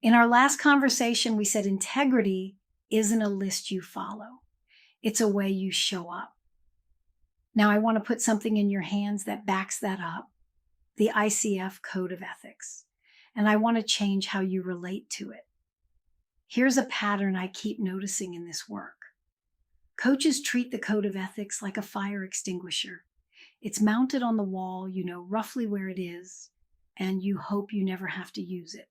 In our last conversation, we said integrity isn't a list you follow. It's a way you show up. Now, I want to put something in your hands that backs that up, the ICF Code of Ethics, and I want to change how you relate to it. Here's a pattern I keep noticing in this work. Coaches treat the Code of Ethics like a fire extinguisher. It's mounted on the wall, you know roughly where it is, and you hope you never have to use it.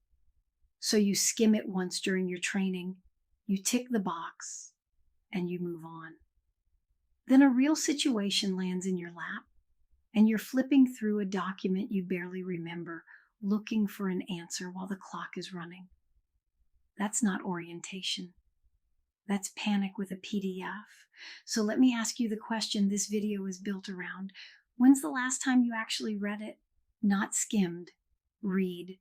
So you skim it once during your training, you tick the box, and you move on. Then a real situation lands in your lap, and you're flipping through a document you barely remember, looking for an answer while the clock is running. That's not orientation. That's panic with a PDF. So let me ask you the question this video is built around. When's the last time you actually read it? Not skimmed. Read.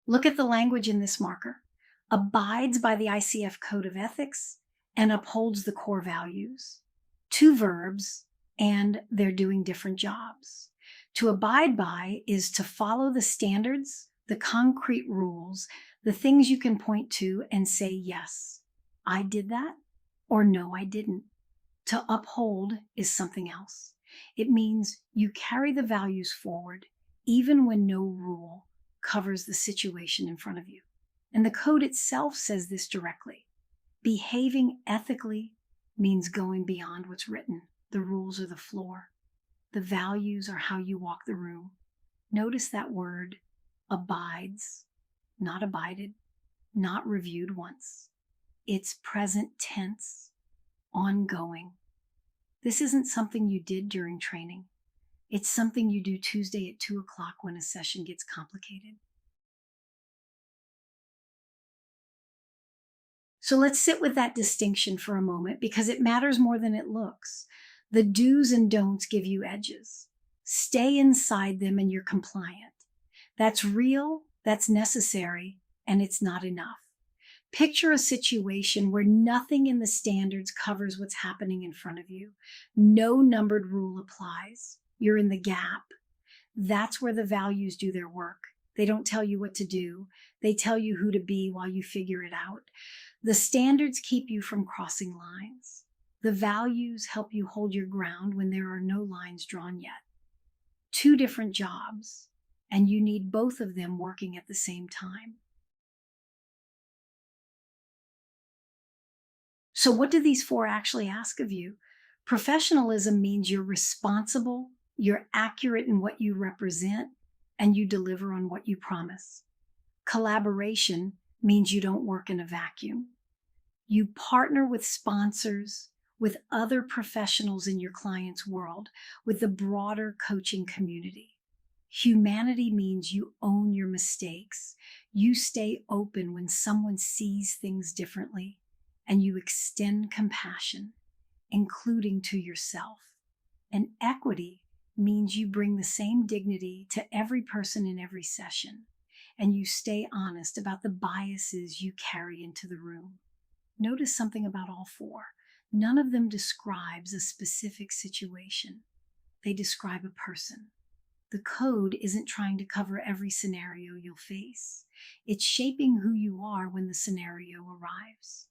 Look at the language in this marker. Abides by the ICF Code of Ethics and upholds the core values. Two verbs, and they're doing different jobs. To abide by is to follow the standards, the concrete rules, the things you can point to and say, yes, I did that, or no, I didn't. To uphold is something else. It means you carry the values forward, even when no rule covers the situation in front of you. And the code itself says this directly. Behaving ethically means going beyond what's written. The rules are the floor. The values are how you walk the room. Notice that word, abides, not abided, not reviewed once. It's present tense, ongoing. This isn't something you did during training. It's something you do Tuesday at 2 o'clock when a session gets complicated. So let's sit with that distinction for a moment because it matters more than it looks. The do's and don'ts give you edges. Stay inside them and you're compliant. That's real, that's necessary, and it's not enough. Picture a situation where nothing in the standards covers what's happening in front of you. No numbered rule applies. You're in the gap. That's where the values do their work. They don't tell you what to do. They tell you who to be while you figure it out. The standards keep you from crossing lines. The values help you hold your ground when there are no lines drawn yet. Two different jobs, and you need both of them working at the same time. So what do these four actually ask of you? Professionalism means you're responsible, you're accurate in what you represent, and you deliver on what you promise. Collaboration means you don't work in a vacuum. You partner with sponsors, with other professionals in your client's world, with the broader coaching community. Humanity means you own your mistakes. You stay open when someone sees things differently, and you extend compassion, including to yourself. And equity means you bring the same dignity to every person in every session, and you stay honest about the biases you carry into the room. Notice something about all four. None of them describes a specific situation. They describe a person. The code isn't trying to cover every scenario you'll face. It's shaping who you are when the scenario arrives.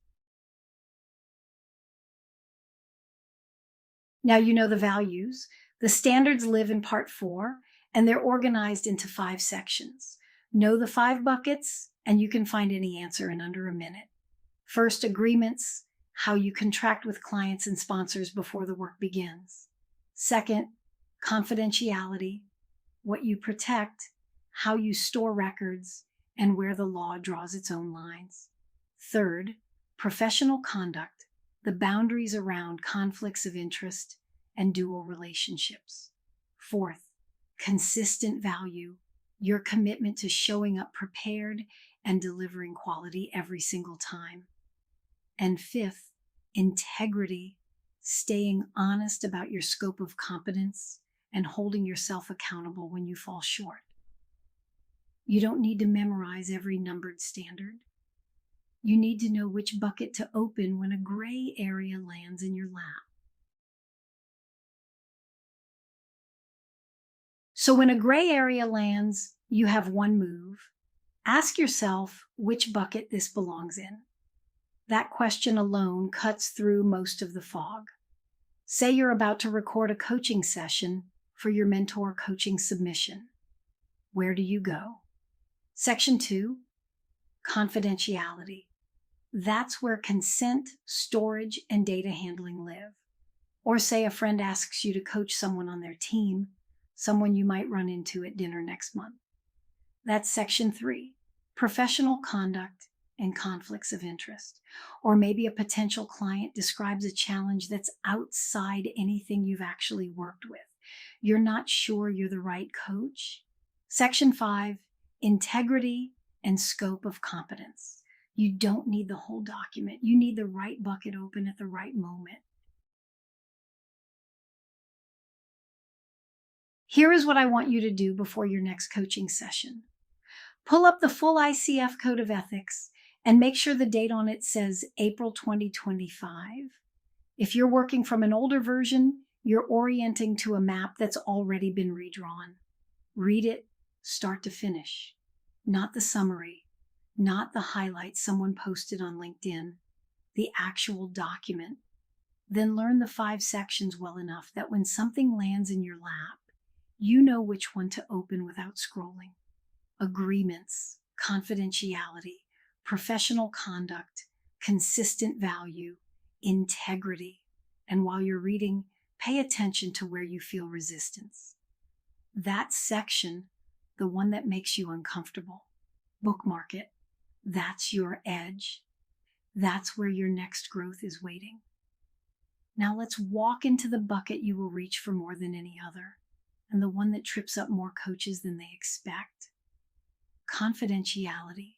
Now you know the values. The standards live in part 4, and they're organized into 5 sections. Know the 5 buckets, and you can find any answer in under a minute. First, agreements, how you contract with clients and sponsors before the work begins. Second, confidentiality, what you protect, how you store records, and where the law draws its own lines. Third, professional conduct, the boundaries around conflicts of interest and dual relationships. Fourth, consistent value, your commitment to showing up prepared and delivering quality every single time. And fifth, integrity, staying honest about your scope of competence and holding yourself accountable when you fall short. You don't need to memorize every numbered standard. You need to know which bucket to open when a gray area lands in your lap. So when a gray area lands, you have one move. Ask yourself which bucket this belongs in. That question alone cuts through most of the fog. Say you're about to record a coaching session for your mentor coaching submission. Where do you go? Section 2, confidentiality. That's where consent, storage, and data handling live. Or say a friend asks you to coach someone on their team, someone you might run into at dinner next month. That's Section 3, professional conduct and conflicts of interest. Or maybe a potential client describes a challenge that's outside anything you've actually worked with. You're not sure you're the right coach. Section 5, integrity and scope of competence. You don't need the whole document. You need the right bucket open at the right moment. Here is what I want you to do before your next coaching session. Pull up the full ICF Code of Ethics and make sure the date on it says April 2025. If you're working from an older version, you're orienting to a map that's already been redrawn. Read it start to finish, not the summary, not the highlights someone posted on LinkedIn, the actual document. Then learn the 5 sections well enough that when something lands in your lap, you know which one to open without scrolling. Agreements, confidentiality, professional conduct, consistent value, integrity. And while you're reading, pay attention to where you feel resistance. That section, the one that makes you uncomfortable, bookmark it. That's your edge. That's where your next growth is waiting. Now let's walk into the bucket you will reach for more than any other, and the one that trips up more coaches than they expect. Confidentiality.